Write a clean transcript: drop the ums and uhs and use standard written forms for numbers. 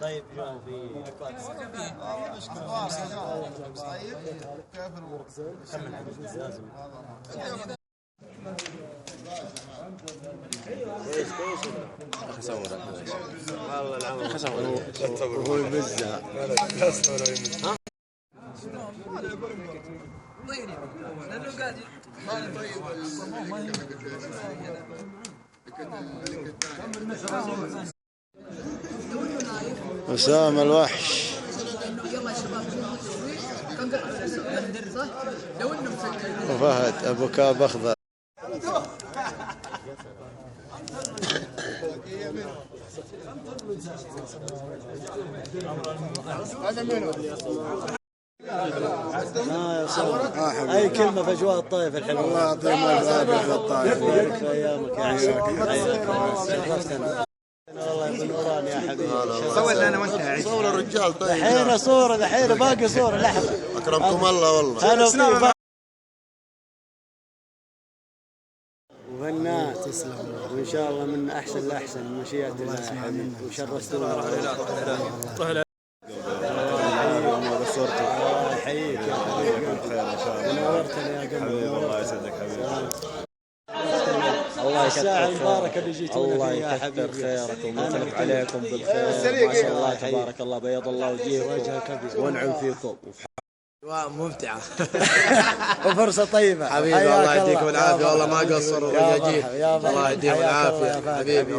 طيب شلون في طيب كيف الامور؟ لازم خسورة والله العمل خسورة هو يبزها لانه قاعد أسامة الوحش يلا يا شباب كان صح؟ لو انه مسجل وفهد أبو كاب أخضر هذا منو؟ أي كلمة في أجواء الطائف الحلوة. الله يعطيهم العافية الطائف. يبارك في أيامك يا عيسى. شرفتنا. والله ابن نوران يا حبيبي. صور لنا وانت يا عيسى. صور الرجال طيب. الحين صورة الحين باقي صورة لحظة. أكرمكم الله والله. أنا وفنان تسلم وإن شاء الله من أحسن لأحسن مشيئة الله يا حبيبي وشرفتنا. الله يحييك يا حبيبي بخير إن شاء الله. نورتني يا قلبي. الله يسعدك حبيبي. الله الساعة المباركة اللي جيتونا الله فيها يا حبيبي. يكثر خيركم ويخلف عليكم بالخير. ما شاء الله تبارك الله بيض الله وجهكم ونعم فيكم. ممتعة وفرصة طيبة حبيبي الله يديكم العافية والله ما قصروا وجاجين. الله يديهم العافية حبيبي.